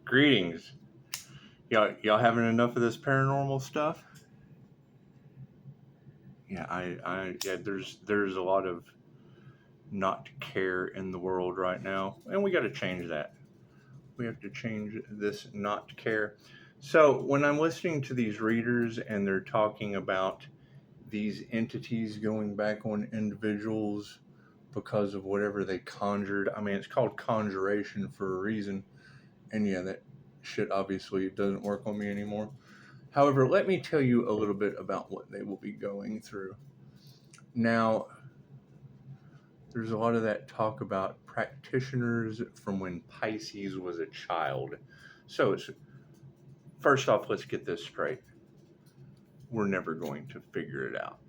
Greetings. Y'all having enough of this paranormal stuff? Yeah, there's a lot of not care in the world right now, and we got to change that. We have to change this not care. So when I'm listening to these readers and they're talking about these entities going back on individuals because of whatever they conjured, I mean, it's called conjuration for a reason. And yeah, that shit obviously doesn't work on me anymore. However, let me tell you a little bit about what they will be going through. Now, there's a lot of that talk about practitioners from when Pisces was a child. So, first off, let's get this straight. We're never going to figure it out.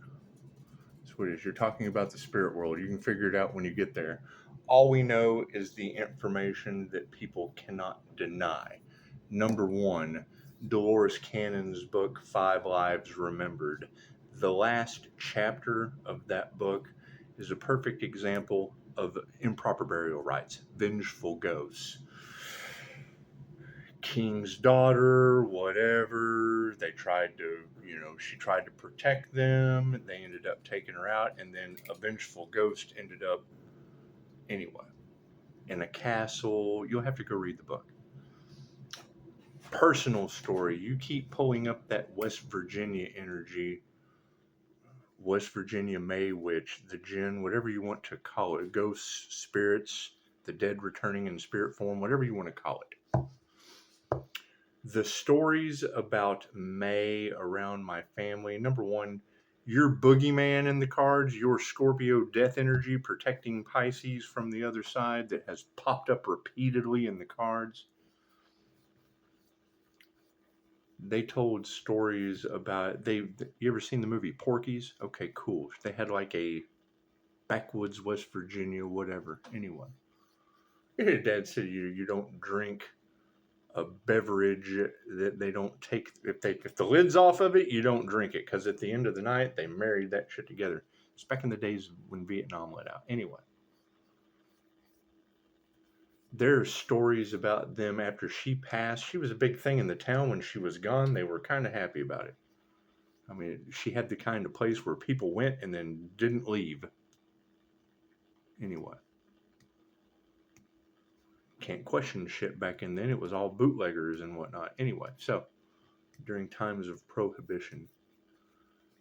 That's what it is. You're talking about the spirit world. You can figure it out when you get there. All we know is the information that people cannot deny. Number one, Dolores Cannon's book, 5 Lives Remembered. The last chapter of that book is a perfect example of improper burial rites, vengeful ghosts. King's daughter, whatever, she tried to protect them. They ended up taking her out, and then a vengeful ghost ended up, anyway, in a castle. You'll have to go read the book. Personal story. You keep pulling up that West Virginia energy, West Virginia May Witch, the Jinn, whatever you want to call it, ghosts, spirits, the dead returning in spirit form, whatever you want to call it. The stories about May around my family, number one, your boogeyman in the cards, your Scorpio death energy protecting Pisces from the other side that has popped up repeatedly in the cards. They told stories about, you ever seen the movie Porky's? Okay, cool. They had like a backwoods West Virginia, whatever. Anyway, Dad said you don't drink a beverage that they don't take. If the lid's off of it, you don't drink it, because at the end of the night they married that shit together. It's back in the days when Vietnam let out. Anyway, there are stories about them after she passed. She was a big thing in the town. When she was gone, they were kind of happy about it. I mean, she had the kind of place where people went and then didn't leave. Anyway, can't question shit back in then. It was all bootleggers and whatnot. Anyway, so during times of prohibition.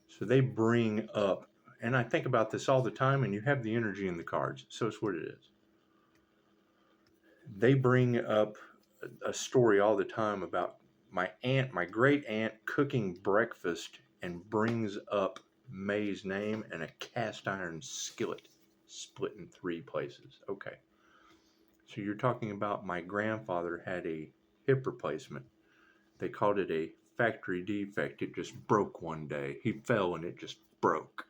So they bring up, and I think about this all the time, and you have the energy in the cards. So it's what it is. They bring up a story all the time about my great aunt cooking breakfast and brings up May's name and a cast iron skillet split in 3 places. Okay. So you're talking about my grandfather had a hip replacement. They called it a factory defect. It just broke one day. He fell and it just broke.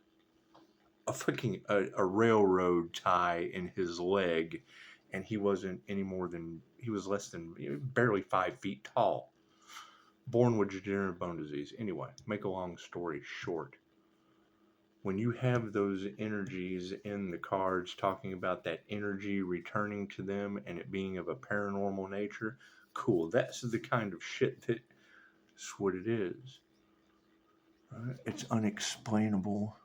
A railroad tie in his leg, and he wasn't he was less than, barely 5 feet tall. Born with degenerative bone disease. Anyway, make a long story short. When you have those energies in the cards talking about that energy returning to them and it being of a paranormal nature, cool. That's the kind of shit that's what it is. It's unexplainable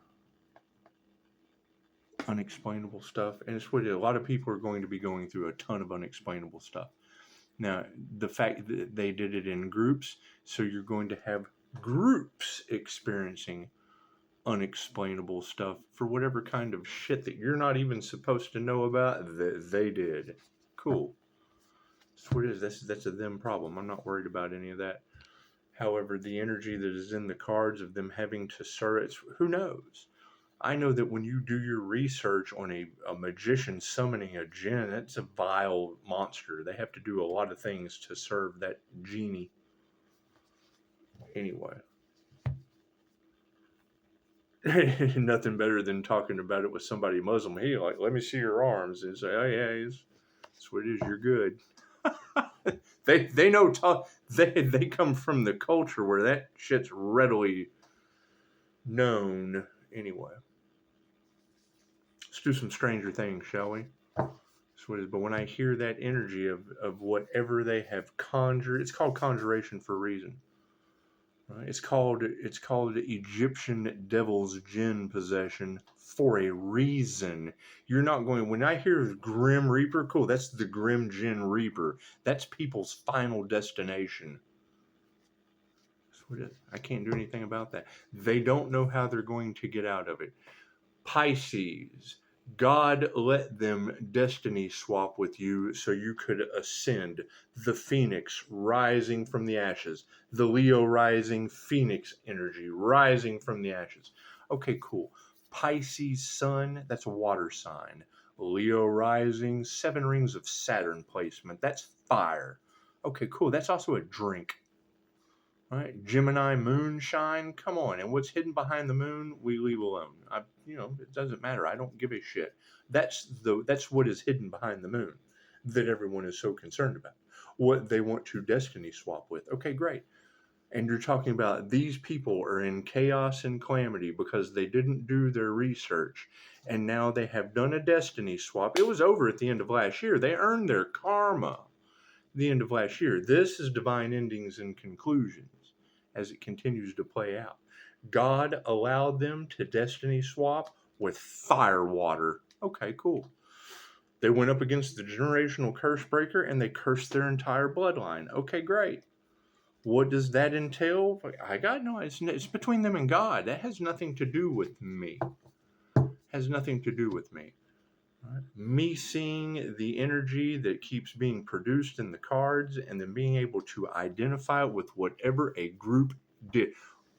stuff, and it's what a lot of people are going to be going through, a ton of unexplainable stuff. Now, the fact that they did it in groups, so you're going to have groups experiencing unexplainable stuff for whatever kind of shit that you're not even supposed to know about, that they did. Cool. That's what it is. That's a them problem. I'm not worried about any of that. However, the energy that is in the cards of them having to serve, who knows? I know that when you do your research on a magician summoning a jinn, that's a vile monster. They have to do a lot of things to serve that genie. Anyway. Nothing better than talking about it with somebody Muslim. Hey, like, let me see your arms. And say, oh yeah, that's what it is. You're good. They know they come from the culture where that shit's readily known. Anyway, let's do some Stranger Things, shall we? That's what it is. But when I hear that energy of whatever they have conjured, it's called conjuration for a reason. Right? It's called Egyptian devil's jinn possession for a reason. You're not going, when I hear Grim Reaper, cool, that's the Grim Jinn Reaper. That's people's final destination. That's what it is. I can't do anything about that. They don't know how they're going to get out of it. Pisces, God let them destiny swap with you so you could ascend. The phoenix rising from the ashes. The Leo rising, phoenix energy rising from the ashes. Okay, cool. Pisces sun, that's a water sign. Leo rising, 7 rings of Saturn placement. That's fire. Okay, cool. That's also a drink. Right, Gemini moonshine, come on. And what's hidden behind the moon, we leave alone. It doesn't matter. I don't give a shit. That's what is hidden behind the moon that everyone is so concerned about. What they want to destiny swap with. Okay, great. And you're talking about these people are in chaos and calamity because they didn't do their research. And now they have done a destiny swap. It was over at the end of last year. They earned their karma the end of last year. This is divine endings and conclusions as it continues to play out. God allowed them to destiny swap with fire water. Okay, cool. They went up against the generational curse breaker and they cursed their entire bloodline. Okay, great. What does that entail? I got no, it's between them and God. That has nothing to do with me. Has nothing to do with me. Right. Me seeing the energy that keeps being produced in the cards and then being able to identify it with whatever a group did.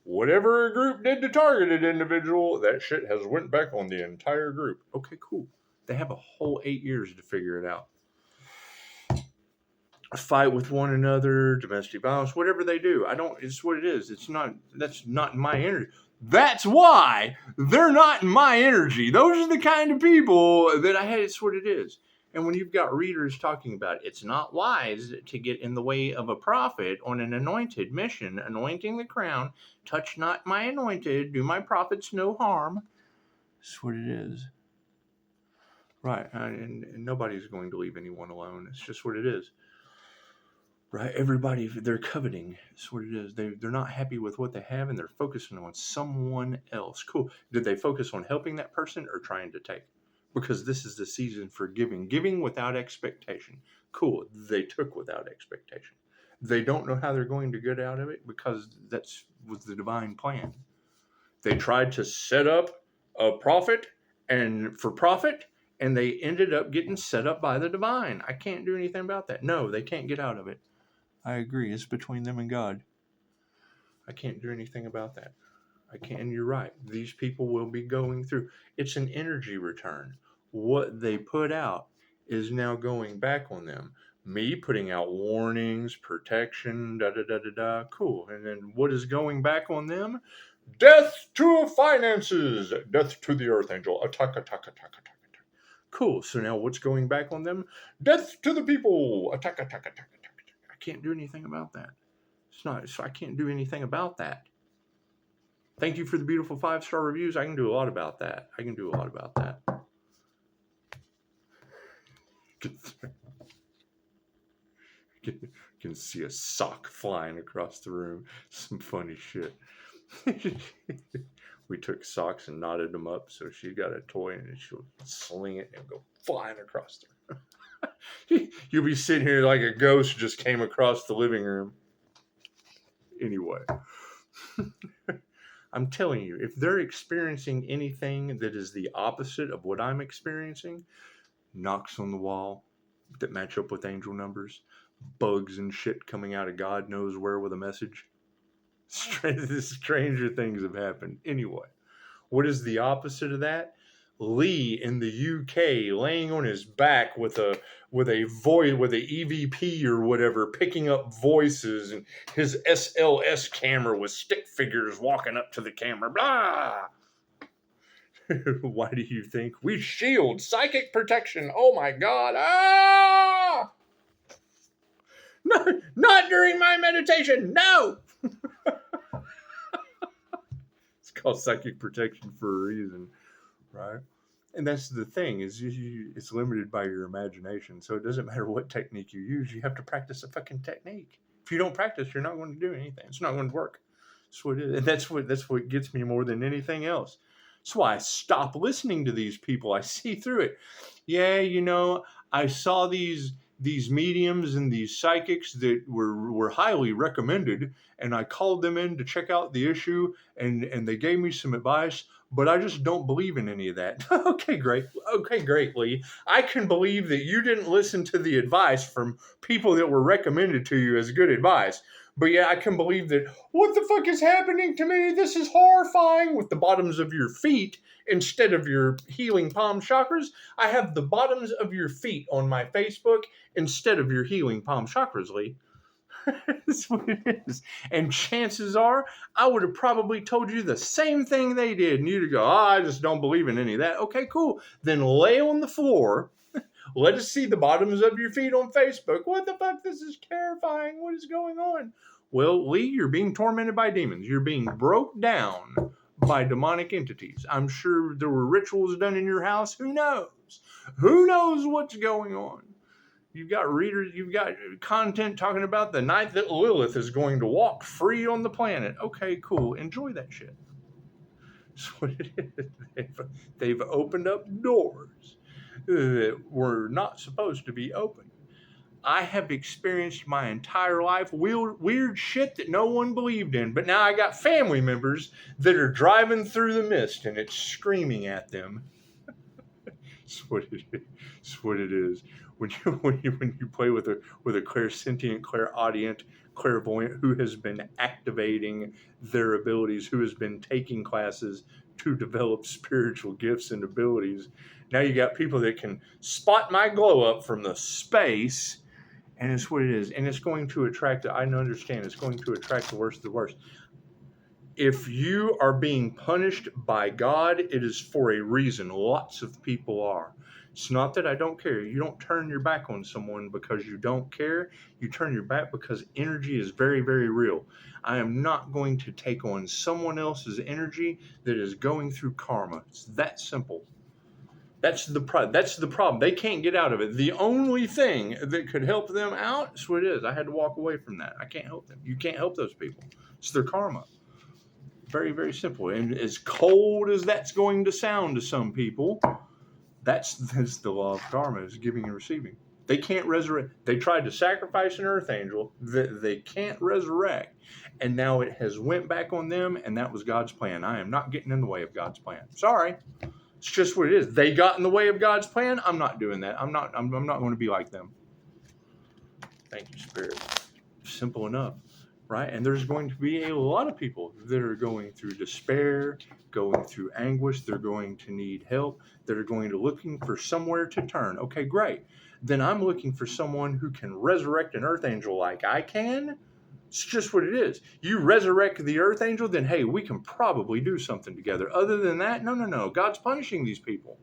Whatever a group did to targeted individual, that shit has went back on the entire group. Okay, cool. They have a whole 8 years to figure it out. Fight with one another, domestic violence, whatever they do. It's what it is. That's not my energy. That's why they're not in my energy. Those are the kind of people that I had. It's what it is. And when you've got readers talking about it's not wise to get in the way of a prophet on an anointed mission, anointing the crown, touch not my anointed, do my prophets no harm. That's what it is. Right. And nobody's going to leave anyone alone. It's just what it is. Right, everybody, they're coveting. That's what it is. They're not happy with what they have, and they're focusing on someone else. Cool. Did they focus on helping that person or trying to take? Because this is the season for giving without expectation. Cool. They took without expectation. They don't know how they're going to get out of it because was the divine plan. They tried to set up a profit and they ended up getting set up by the divine. I can't do anything about that. No, they can't get out of it. I agree. It's between them and God. I can't do anything about that. I can't. And you're right. These people will be going through. It's an energy return. What they put out is now going back on them. Me putting out warnings, protection, da-da-da-da-da. Cool. And then what is going back on them? Death to finances. Death to the Archangel. Attack, attack, attack, attack, attack. Cool. So now what's going back on them? Death to the people. Attack, attack, attack, attack. I can't do anything about that. I can't do anything about that. Thank you for the beautiful 5-star reviews. I can do a lot about that. Can see a sock flying across the room. Some funny shit. We took socks and knotted them up, so she got a toy and she'll sling it and go flying across the room. You'll be sitting here like a ghost just came across the living room. Anyway, I'm telling you, if they're experiencing anything that is the opposite of what I'm experiencing, knocks on the wall that match up with angel numbers, bugs and shit coming out of God knows where with a message, stranger things have happened. Anyway, what is the opposite of that? Lee in the UK laying on his back with a voice, with a EVP or whatever, picking up voices, and his SLS camera with stick figures walking up to the camera. Blah. Why do you think we shield psychic protection? Oh my God! Ah! No, not during my meditation. No. It's called psychic protection for a reason, right? And that's the thing, is it's limited by your imagination. So it doesn't matter what technique you use. You have to practice a fucking technique. If you don't practice, you're not going to do anything. It's not going to work. That's what it is. And that's what gets me more than anything else. That's why I stop listening to these people. I see through it. Yeah, I saw these mediums and these psychics that were highly recommended, and I called them in to check out the issue, and they gave me some advice, but I just don't believe in any of that. Okay, great, Lee. I can believe that you didn't listen to the advice from people that were recommended to you as good advice. But yeah, I can believe that, what the fuck is happening to me? This is horrifying, with the bottoms of your feet instead of your healing palm chakras. I have the bottoms of your feet on my Facebook instead of your healing palm chakras, Lee. That's what it is. And chances are, I would have probably told you the same thing they did. And you'd go, I just don't believe in any of that. Okay, cool. Then lay on the floor. Let us see the bottoms of your feet on Facebook. What the fuck? This is terrifying. What is going on? Well, Lee, you're being tormented by demons. You're being broke down by demonic entities. I'm sure there were rituals done in your house. Who knows? Who knows what's going on? You've got readers, you've got content talking about the night that Lilith is going to walk free on the planet. Okay, cool. Enjoy that shit. That's what it is. They've opened up doors that were not supposed to be open. I have experienced my entire life weird shit that no one believed in, but now I got family members that are driving through the mist and it's screaming at them. That's what it is. That's what it is. When you play with a clairsentient, clairaudient, clairvoyant who has been activating their abilities, who has been taking classes to develop spiritual gifts and abilities. Now you got people that can spot my glow up from the space, and it's what it is. And it's going to attract, I understand, it's going to attract the worst of the worst. If you are being punished by God, it is for a reason. Lots of people are. It's not that I don't care. You don't turn your back on someone because you don't care. You turn your back because energy is very, very real. I am not going to take on someone else's energy that is going through karma. It's that simple. That's the problem. They can't get out of it. The only thing that could help them out is what it is. I had to walk away from that. I can't help them. You can't help those people. It's their karma. Very, very simple. And as cold as that's going to sound to some people, that's the law of karma, is giving and receiving. They can't resurrect. They tried to sacrifice an earth angel that they can't resurrect. And now it has went back on them, and that was God's plan. I am not getting in the way of God's plan. Sorry. It's just what it is. They got in the way of God's plan. I'm not doing that. I'm not going to be like them. Thank you, Spirit. Simple enough. Right? And there's going to be a lot of people that are going through despair, going through anguish. They're going to need help. That are going to looking for somewhere to turn. Okay, great. Then I'm looking for someone who can resurrect an earth angel like I can. It's just what it is. You resurrect the earth angel, then hey, we can probably do something together. Other than that, no. God's punishing these people.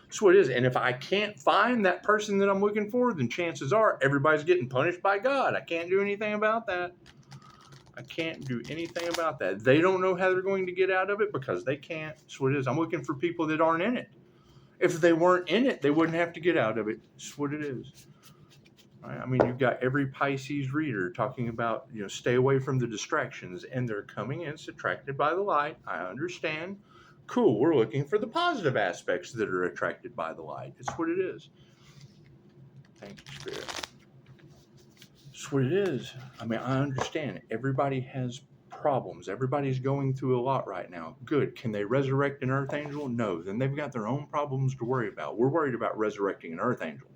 That's what it is. And if I can't find that person that I'm looking for, then chances are everybody's getting punished by God. I can't do anything about that. I can't do anything about that. They don't know how they're going to get out of it because they can't. That's what it is. I'm looking for people that aren't in it. If they weren't in it, they wouldn't have to get out of it. That's what it is. Right? I mean, you've got every Pisces reader talking about, stay away from the distractions, and they're coming in, it's attracted by the light. I understand. Cool. We're looking for the positive aspects that are attracted by the light. It's what it is. Thank you, Spirit. That's what it is. I mean, I understand. Everybody has problems. Everybody's going through a lot right now. Good. Can they resurrect an earth angel? No. Then they've got their own problems to worry about. We're worried about resurrecting an earth angel.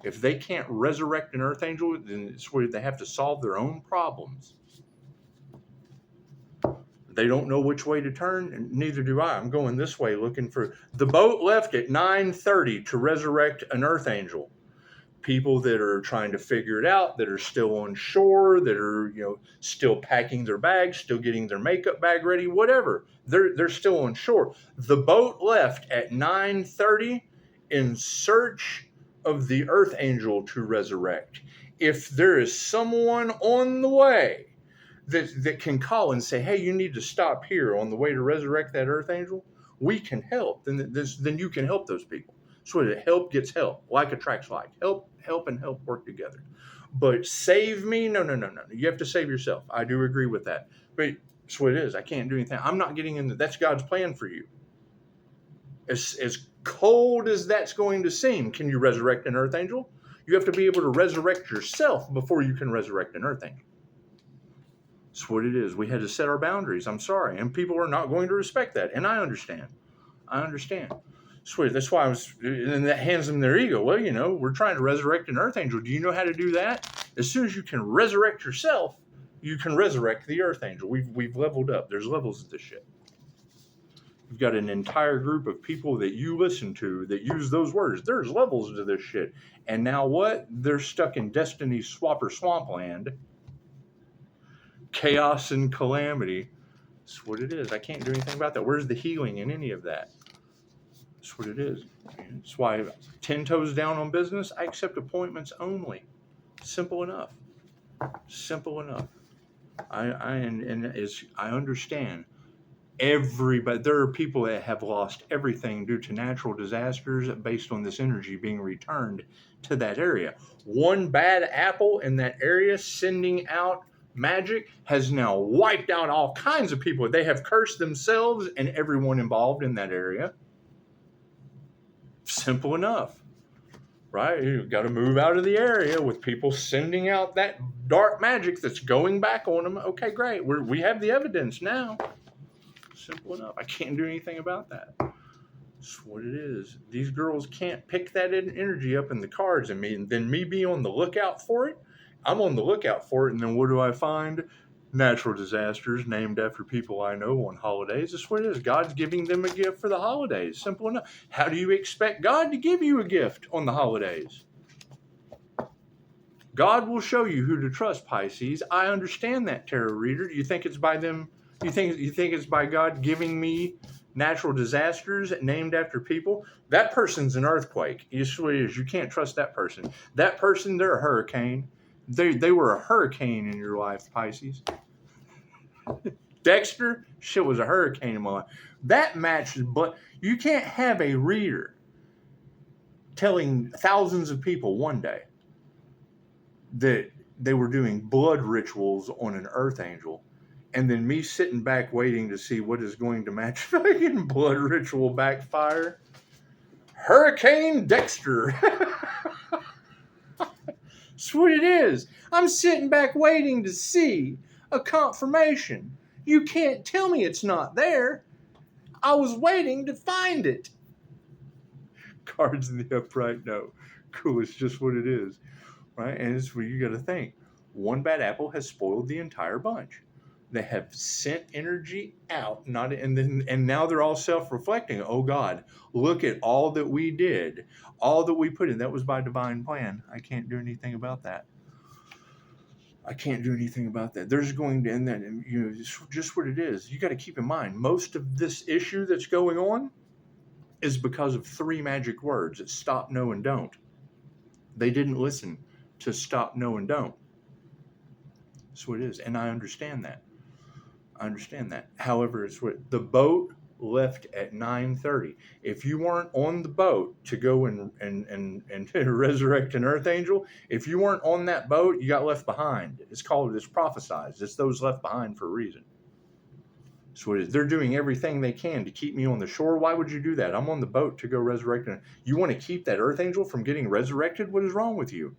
If they can't resurrect an earth angel, then it's where they have to solve their own problems. They don't know which way to turn, and neither do I. I'm going this way looking for... The boat left at 9:30 to resurrect an earth angel. People that are trying to figure it out, that are still on shore, that are, still packing their bags, still getting their makeup bag ready, whatever. They're still on shore. The boat left at 9:30 in search of the earth angel to resurrect. If there is someone on the way that can call and say, hey, you need to stop here on the way to resurrect that earth angel, we can help, then you can help those people. So help gets help. Like attracts like. Help, and help work together. But save me? No. You have to save yourself. I do agree with that. But that's what it is. I can't do anything. I'm not getting into that's God's plan for you. As cold as that's going to seem, can you resurrect an earth angel? You have to be able to resurrect yourself before you can resurrect an earth angel. That's what it is. We had to set our boundaries. I'm sorry. And people are not going to respect that. And I understand. Sweet. That's why and that hands them their ego. Well, we're trying to resurrect an earth angel. Do you know how to do that? As soon as you can resurrect yourself, you can resurrect the earth angel. We've leveled up. There's levels of this shit. You've got an entire group of people that you listen to that use those words. There's levels to this shit. And now what? They're stuck in Destiny's Swapper Swampland. Chaos and calamity. That's what it is. I can't do anything about that. Where's the healing in any of that? That's what it is. That's why 10 toes down on business, I accept appointments only. Simple enough. I understand. Everybody, there are people that have lost everything due to natural disasters based on this energy being returned to that area. One bad apple in that area sending out magic has now wiped out all kinds of people. They have cursed themselves and everyone involved in that area. Simple enough, right? You've got to move out of the area with people sending out that dark magic that's going back on them. Okay, great. We have the evidence now. Simple enough. I can't do anything about that. That's what it is. These girls can't pick that energy up in the cards and then me be on the lookout for it. I'm on the lookout for it, and then what do I find? Natural disasters named after people I know on holidays. That's what it is. God's giving them a gift for the holidays. Simple enough. How do you expect God to give you a gift on the holidays? God will show you who to trust, Pisces. I understand that, tarot reader. Do you think it's by them? You think it's by God giving me natural disasters named after people? That person's an earthquake. It's what it is. You can't trust that person. That person, they're a hurricane. They were a hurricane in your life, Pisces. Dexter, shit was a hurricane in my life. That matches, but you can't have a reader telling thousands of people one day that they were doing blood rituals on an earth angel, and then me sitting back waiting to see what is going to match fucking blood ritual backfire. Hurricane Dexter. That's what it is. I'm sitting back waiting to see a confirmation. You can't tell me it's not there. I was waiting to find it. Cards in the upright, no. Cool, it's just what it is. Right? And it's what you got to think. One bad apple has spoiled the entire bunch. They have sent energy out, and now they're all self-reflecting. Oh God, look at all that we did, all that we put in. That was by divine plan. I can't do anything about that. There's going to end that, it's just what it is. You got to keep in mind, most of this issue that's going on is because of 3 magic words. It's stop, no, and don't. They didn't listen to stop, no, and don't. That's what it is, and I understand that. However, it's what the boat left at 9:30. If you weren't on the boat to go and resurrect an earth angel, if you weren't on that boat, you got left behind. It's prophesized. It's those left behind for a reason. So it is. They're doing everything they can to keep me on the shore. Why would you do that? I'm on the boat to go resurrect it. You want to keep that earth angel from getting resurrected? What is wrong with you?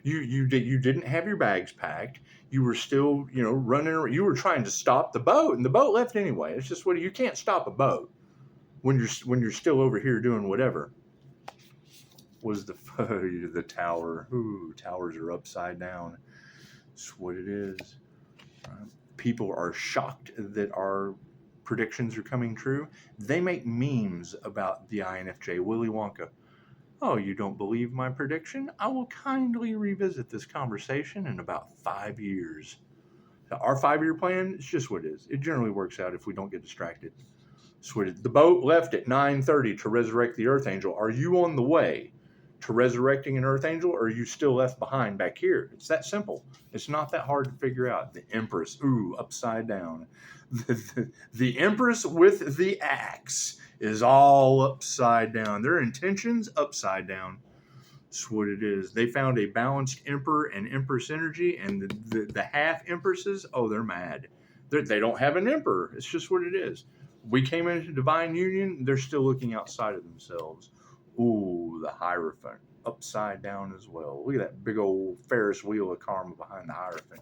You didn't have your bags packed. You were still, running around. You were trying to stop the boat, and the boat left anyway. It's just you can't stop a boat when you're still over here doing whatever. Was the tower? Ooh, towers are upside down. That's what it is. People are shocked that our predictions are coming true. They make memes about the INFJ, Willy Wonka. Oh, you don't believe my prediction? I will kindly revisit this conversation in about 5 years. Our 5-year plan is just what it is. It generally works out if we don't get distracted. So the boat left at 9:30 to resurrect the earth angel. Are you on the way to resurrecting an Earth Angel, or are you still left behind back here? It's that simple. It's not that hard to figure out. The Empress, ooh, upside down. The Empress with the axe is all upside down. Their intentions upside down. That's what it is. They found a balanced Emperor and Empress energy, and the half Empresses, oh, they're mad. They don't have an Emperor. It's just what it is. We came into divine union. They're still looking outside of themselves. Ooh, the Hierophant, upside down as well. Look at that big old Ferris wheel of karma behind the Hierophant.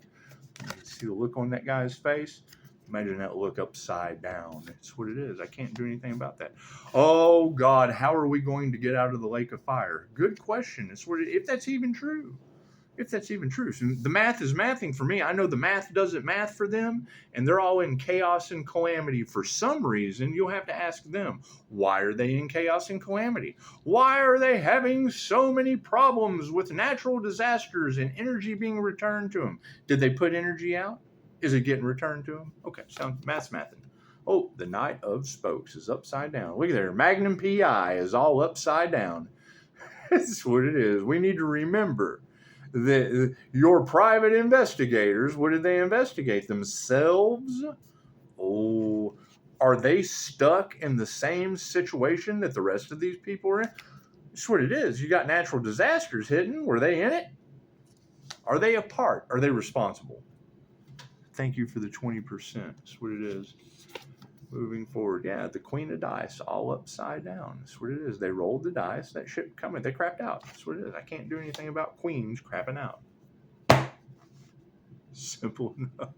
You see the look on that guy's face? Imagine that look upside down. That's what it is. I can't do anything about that. Oh, God, how are we going to get out of the lake of fire? Good question. It's what if that's even true. If that's even true. So the math is mathing for me. I know the math doesn't math for them, and they're all in chaos and calamity for some reason. You'll have to ask them, why are they in chaos and calamity? Why are they having so many problems with natural disasters and energy being returned to them? Did they put energy out? Is it getting returned to them? Okay, sounds mathing. Oh, the Knight of Spokes is upside down. Look at there. Magnum PI is all upside down. That's what it is. We need to remember that your private investigators, what did they investigate? Themselves? Oh, are they stuck in the same situation that the rest of these people are in? That's what it is. You got natural disasters hitting. Were they in it? Are they a part? Are they responsible? Thank you for the 20%. That's what it is. Moving forward. Yeah, the Queen of Dice, all upside down. That's what it is. They rolled the dice. That shit coming. They crapped out. That's what it is. I can't do anything about queens crapping out. Simple enough.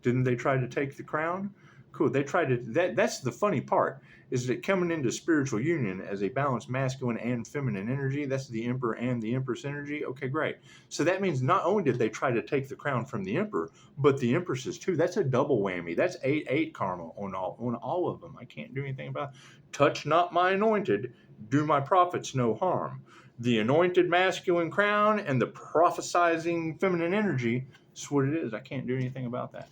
Didn't they try to take the crown? Cool. They tried to. That's the funny part, is that coming into spiritual union as a balanced masculine and feminine energy, that's the Emperor and the Empress energy. Okay, great. So that means not only did they try to take the crown from the Emperor, but the Empresses too. That's a double whammy. That's 8/8 karma on all of them. I can't do anything about it. Touch not my anointed, do my prophets no harm. The anointed masculine crown and the prophesizing feminine energy, that's what it is. I can't do anything about that.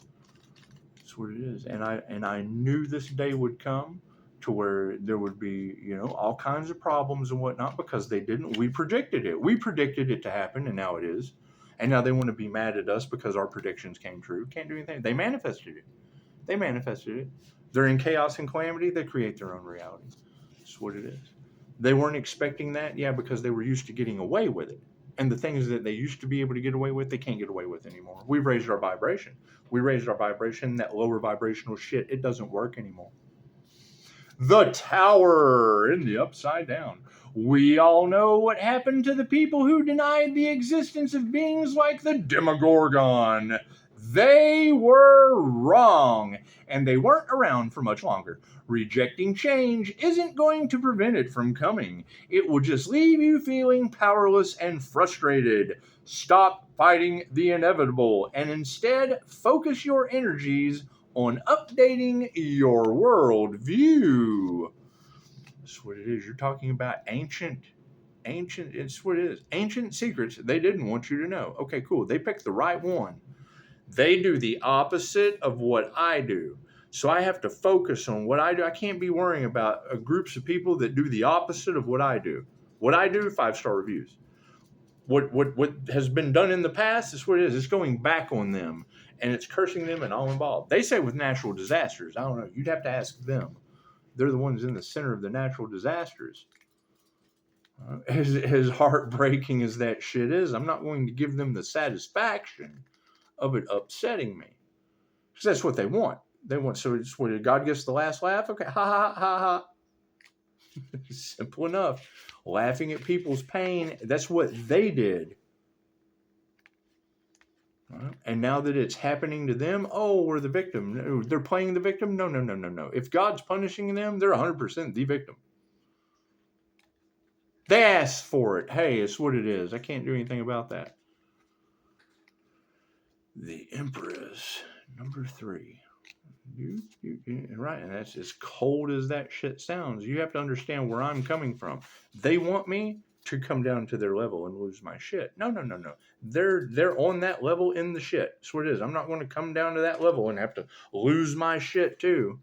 That's what it is. And I knew this day would come to where there would be, all kinds of problems and whatnot, because they didn't. We predicted it. We predicted it to happen, and now it is. And now they want to be mad at us because our predictions came true. Can't do anything. They manifested it. They manifested it. They're in chaos and calamity. They create their own reality. That's what it is. They weren't expecting that, because they were used to getting away with it. And the things that they used to be able to get away with, they can't get away with anymore. We've raised our vibration. We raised our vibration. That lower vibrational shit, it doesn't work anymore. The Tower in the upside down. We all know what happened to the people who denied the existence of beings like the Demogorgon. They were wrong, and they weren't around for much longer. Rejecting change isn't going to prevent it from coming. It will just leave you feeling powerless and frustrated. Stop fighting the inevitable, and instead focus your energies on updating your worldview. That's what it is. You're talking about ancient, it's what it is. Ancient secrets they didn't want you to know. Okay, cool. They picked the right one. They do the opposite of what I do. So I have to focus on what I do. I can't be worrying about groups of people that do the opposite of what I do. What I do, 5-star reviews. What has been done in the past is what it is. It's going back on them, and it's cursing them and all involved. They say with natural disasters. I don't know. You'd have to ask them. They're the ones in the center of the natural disasters. As heartbreaking as that shit is, I'm not going to give them the satisfaction of it upsetting me, because that's what they want. So it's what God gets the last laugh. Okay, ha ha ha ha. Simple enough. Laughing at people's pain. That's what they did. And now that it's happening to them, oh, we're the victim. No, they're playing the victim. No. If God's punishing them, they're 100% the victim. They asked for it. Hey, it's what it is. I can't do anything about that. The Empress, number 3. Right, and that's as cold as that shit sounds. You have to understand where I'm coming from. They want me to come down to their level and lose my shit. No. They're on that level in the shit. That's what it is. I'm not going to come down to that level and have to lose my shit too.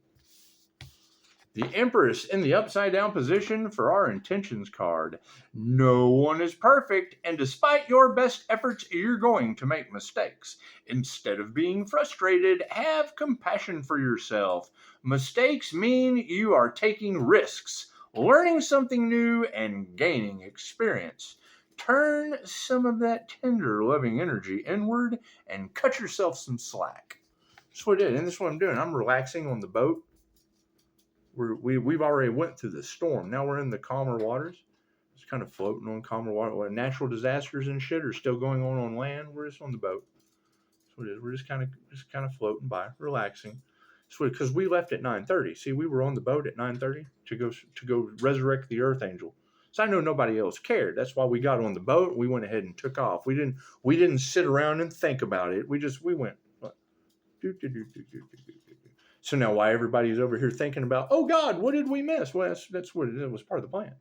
The Empress in the upside down position for our intentions card. No one is perfect, and despite your best efforts, you're going to make mistakes. Instead of being frustrated, have compassion for yourself. Mistakes mean you are taking risks, learning something new, and gaining experience. Turn some of that tender, loving energy inward and cut yourself some slack. That's what it is, and that's what I'm doing. I'm relaxing on the boat. We've already went through the storm. Now we're in the calmer waters. It's kind of floating on calmer water. Natural disasters and shit are still going on land. We're just on the boat. That's what it is. We're just kind of floating by, relaxing. Because we left at 9:30. See, we were on the boat at 9:30 to go resurrect the Earth Angel. So I know nobody else cared. That's why we got on the boat. We went ahead and took off. We didn't sit around and think about it. We went. So now why everybody's over here thinking about, oh God, what did we miss? Well, that's what it was, part of the plan.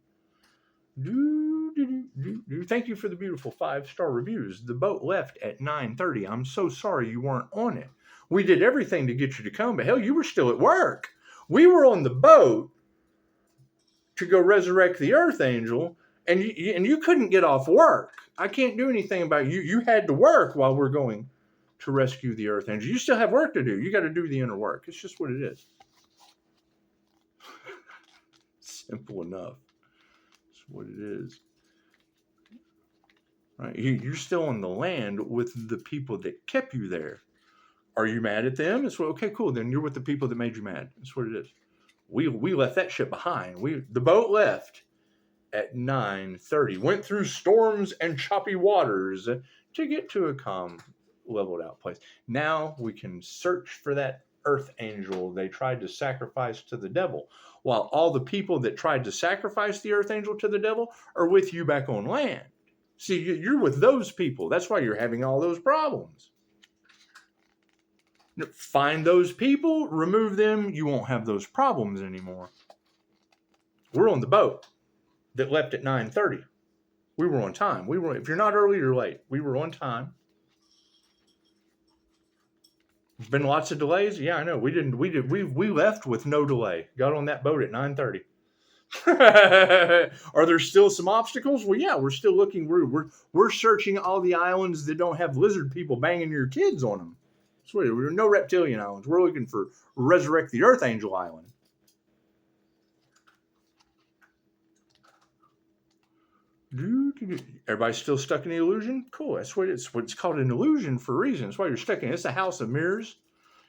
Thank you for the beautiful 5-star reviews. The boat left at 9:30. I'm so sorry you weren't on it. We did everything to get you to come, but hell, you were still at work. We were on the boat to go resurrect the Earth Angel, and you couldn't get off work. I can't do anything about you. You had to work while we're going to rescue the Earth Angel. You still have work to do. You got to do the inner work. It's just what it is. Simple enough. It's what it is. Right? You're still on the land with the people that kept you there. Are you mad at them? It's well, okay, cool. Then you're with the people that made you mad. That's what it is. We left that shit behind. The boat left at 9:30. Went through storms and choppy waters to get to a calm, leveled out place. Now we can search for that Earth Angel they tried to sacrifice to the devil, while all the people that tried to sacrifice the Earth Angel to the devil are with you back on land. See, you're with those people. That's why you're having all those problems. Find those people, remove them, you won't have those problems anymore. We're on the boat that left at 9:30. We were on time. If you're not early, you're late. We were on time. There's been lots of delays. Yeah, I know. We left with no delay. Got on that boat at 9:30. Are there still some obstacles? Well, yeah, we're still looking. We're searching all the islands that don't have lizard people banging your kids on them. We're no reptilian islands. We're looking for resurrect the Earth Angel Island. Everybody's still stuck in the illusion? Cool. That's what it's called, an illusion for a reason. That's why you're stuck in it. It's a house of mirrors.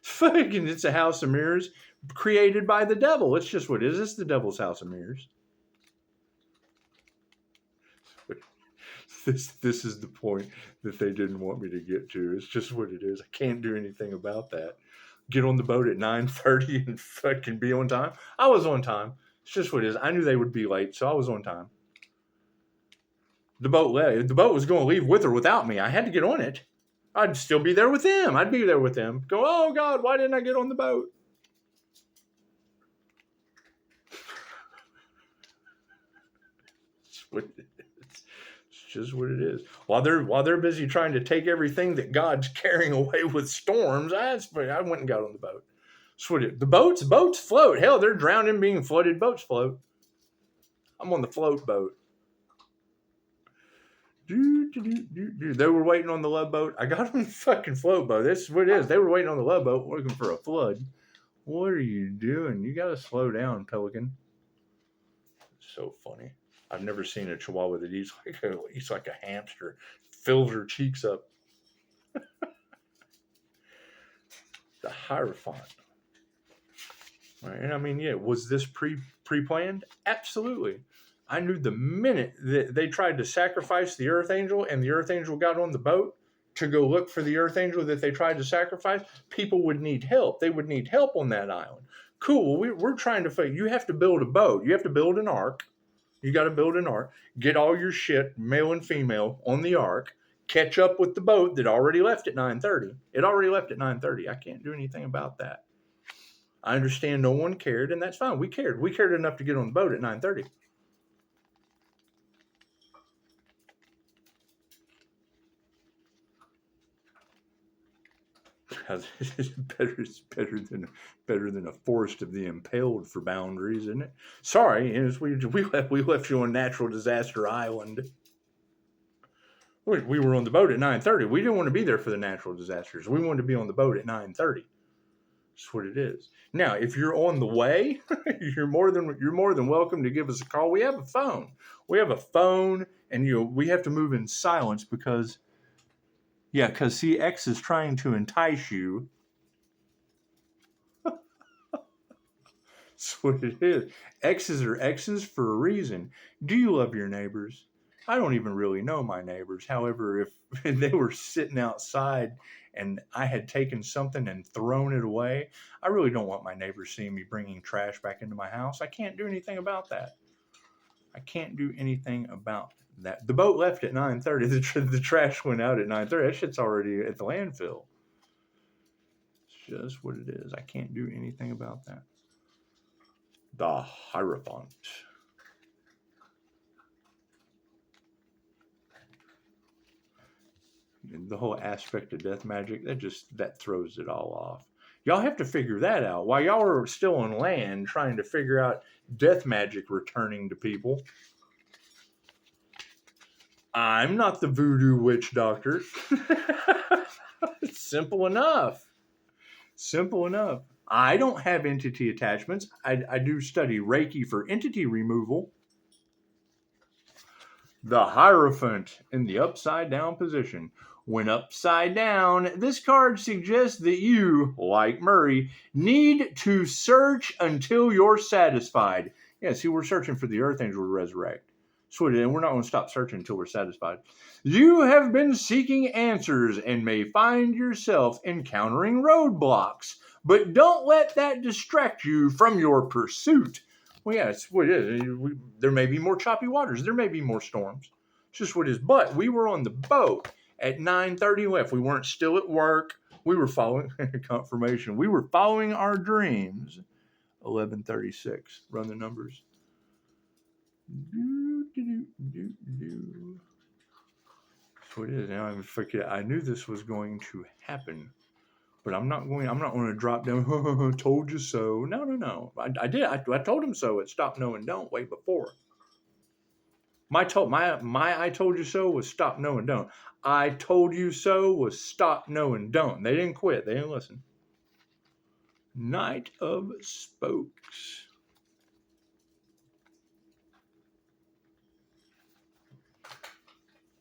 Fucking, it's a house of mirrors created by the devil. It's just what it is. It's the devil's house of mirrors. This is the point that they didn't want me to get to. It's just what it is. I can't do anything about that. Get on the boat at 9:30 and fucking be on time. I was on time. It's just what it is. I knew they would be late, so I was on time. The boat left. The boat was going to leave with or without me. I had to get on it. I'd still be there with them. I'd be there with them. Go, oh God, why didn't I get on the boat? It's what it is. It's just what it is. While they're busy trying to take everything that God's carrying away with storms, I went and got on the boat. It's what it is. The boats float. Hell, they're drowning, being flooded. Boats float. I'm on the float boat. They were waiting on the Lowe boat. I got on the fucking float boat. This is what it is. They were waiting on the Lowe boat looking for a flood. What are you doing? You got to slow down, Pelican. So funny. I've never seen a chihuahua that eats like a hamster. Fills her cheeks up. The Hierophant. Right? And I mean, yeah, was this pre-planned? Absolutely. I knew the minute that they tried to sacrifice the Earth Angel and the Earth Angel got on the boat to go look for the Earth Angel that they tried to sacrifice, people would need help. They would need help on that island. Cool. We're trying to fight. You have to build a boat. You have to build an ark. You got to build an ark. Get all your shit, male and female, on the ark. Catch up with the boat that already left at 9:30. It already left at 9:30. I can't do anything about that. I understand no one cared, and that's fine. We cared. We cared enough to get on the boat at 9:30. It's better than a forest of the impaled for boundaries, isn't it? Sorry, we left you on Natural Disaster Island. We were on the boat at 9:30. We didn't want to be there for the natural disasters. We wanted to be on the boat at 9:30. That's what it is. Now, if you're on the way, you're more than welcome to give us a call. We have a phone. And we have to move in silence because see, X is trying to entice you. That's what it is. X's are X's for a reason. Do you love your neighbors? I don't even really know my neighbors. However, if they were sitting outside and I had taken something and thrown it away, I really don't want my neighbors seeing me bringing trash back into my house. I can't do anything about that. The boat left at 9:30. The trash went out at 9:30. That shit's already at the landfill. It's just what it is. I can't do anything about that. The Hierophant. The whole aspect of death magic, that throws it all off. Y'all have to figure that out. While y'all are still on land trying to figure out death magic returning to people. I'm not the voodoo witch doctor. It's simple enough. I don't have entity attachments. I do study Reiki for entity removal. The Hierophant in the upside down position. When upside down, this card suggests that you, like Murray, need to search until you're satisfied. Yeah, see, we're searching for the Earth Angel to resurrect. And we're not going to stop searching until we're satisfied. You have been seeking answers and may find yourself encountering roadblocks, but don't let that distract you from your pursuit. Well, yeah, it's what it is. There may be more choppy waters. There may be more storms. It's just what it is. But we were on the boat at 9:30 left. We weren't still at work. We were following confirmation. We were following our dreams. 11:36. Run the numbers. That's what it is. Now I knew this was going to happen. But I'm not going to drop down, told you so. No. I did. I told him so at Stop, No, and Don't way before. My I told you so was Stop, No, and Don't. I told you so was Stop, No, and Don't. They didn't quit. They didn't listen. Knight of Spokes.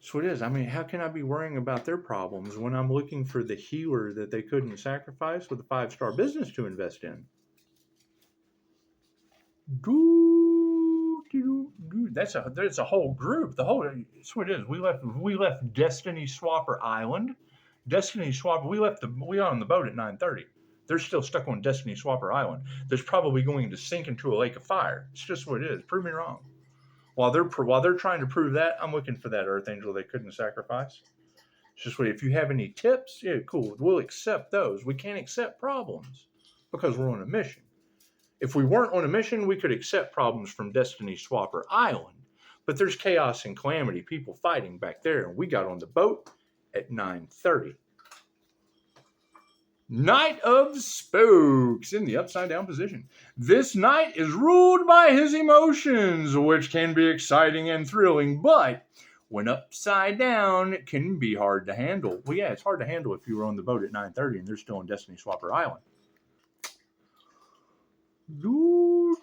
That's what it is. I mean, how can I be worrying about their problems when I'm looking for the healer that they couldn't sacrifice with a 5-star business to invest in? That's a whole group. That's what it is. We left Destiny Swapper Island. Destiny Swapper. We got on the boat at 9:30. They're still stuck on Destiny Swapper Island. There's probably going to sink into a lake of fire. It's just what it is. Prove me wrong. While they're trying to prove that, I'm looking for that Earth Angel they couldn't sacrifice. It's just what, if you have any tips, yeah, cool. We'll accept those. We can't accept problems because we're on a mission. If we weren't on a mission, we could accept problems from Destiny Swapper Island. But there's chaos and calamity, people fighting back there, and we got on the boat at 9:30. Knight of Spokes in the upside down position. This knight is ruled by his emotions, which can be exciting and thrilling, but when upside down, it can be hard to handle. Well, yeah, it's hard to handle if you were on the boat at 9:30 and they're still on Destiny Swapper Island. You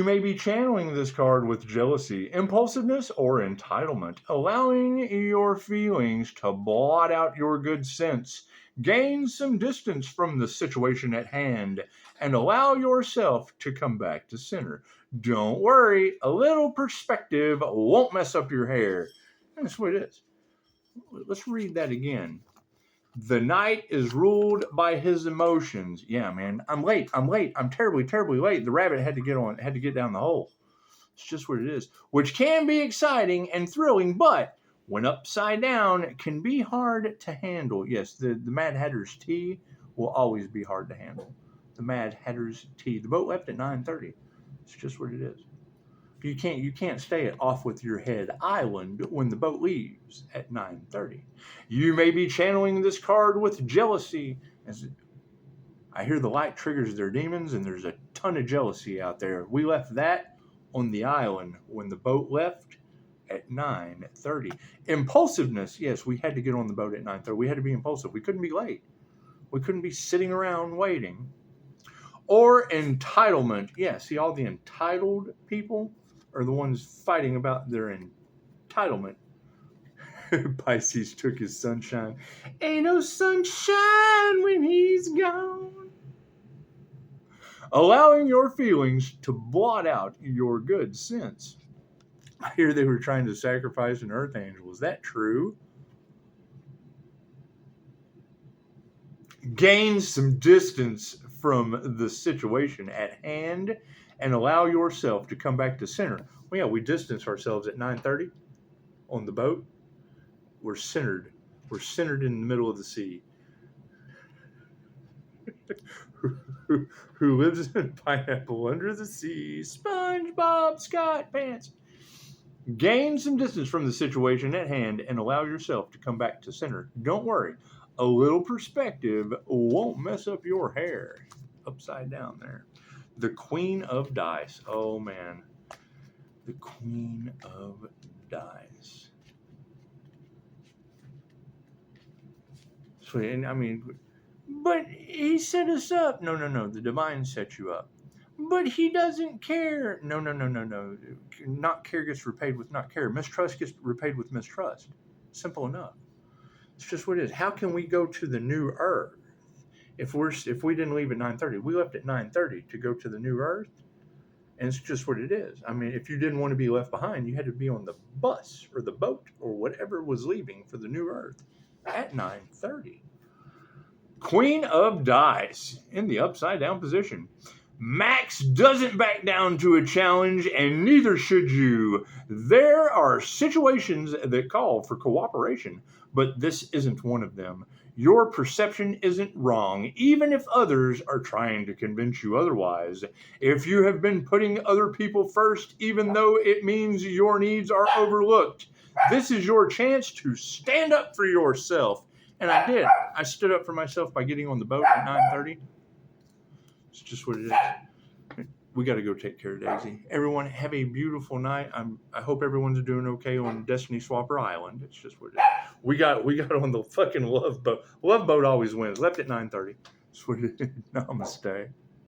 may be channeling this card with jealousy, impulsiveness, or entitlement, allowing your feelings to blot out your good sense. Gain some distance from the situation at hand and allow yourself to come back to center. Don't worry, a little perspective won't mess up your hair. And that's what it is. Let's read that again. The knight is ruled by his emotions. Yeah, man, I'm late. I'm terribly, terribly late. The rabbit had to get down the hole. It's just what it is, which can be exciting and thrilling, but when upside down, it can be hard to handle. Yes, the Mad Hatter's tea will always be hard to handle. The Mad Hatter's tea. The boat left at 9:30. It's just what it is. You can't stay at Off With Your Head Island when the boat leaves at 9:30. You may be channeling this card with jealousy, As I hear the light triggers their demons, and there's a ton of jealousy out there. We left that on the island when the boat left at 9:30. Impulsiveness, yes, we had to get on the boat at 9:30. We had to be impulsive. We couldn't be late. We couldn't be sitting around waiting. Or entitlement. Yeah, see, all the entitled people are the ones fighting about their entitlement. Pisces took his sunshine. Ain't no sunshine when he's gone. Allowing your feelings to blot out your good sense. I hear they were trying to sacrifice an earth angel. Is that true? Gain some distance from the situation at hand and allow yourself to come back to center. Well, yeah, we distance ourselves at 9:30 on the boat. We're centered. We're centered in the middle of the sea. Who lives in pineapple under the sea? SpongeBob SquarePants. Gain some distance from the situation at hand and allow yourself to come back to center. Don't worry. A little perspective won't mess up your hair. Upside down there. The Queen of Dice. Oh, man. The Queen of Dice. So, and I mean, but he set us up. No. The divine set you up. But he doesn't care. No. Not care gets repaid with not care. Mistrust gets repaid with mistrust. Simple enough. It's just what it is. How can we go to the new earth if we didn't leave at 9:30? We left at 9:30 to go to the new earth, and it's just what it is. I mean, if you didn't want to be left behind, you had to be on the bus or the boat or whatever was leaving for the new earth at 9:30. Queen of Dice in the upside down position. Max doesn't back down to a challenge, and neither should you. There are situations that call for cooperation, but this isn't one of them. Your perception isn't wrong, even if others are trying to convince you otherwise. If you have been putting other people first, even though it means your needs are overlooked, this is your chance to stand up for yourself. And I did. I stood up for myself by getting on the boat at 9:30. It's just what it is. We got to go take care of Daisy. Everyone, have a beautiful night. I hope everyone's doing okay on Destiny Swapper Island. It's just what it is. We got on the fucking love boat. Love boat always wins. Left at 9:30. That's what it is. Namaste.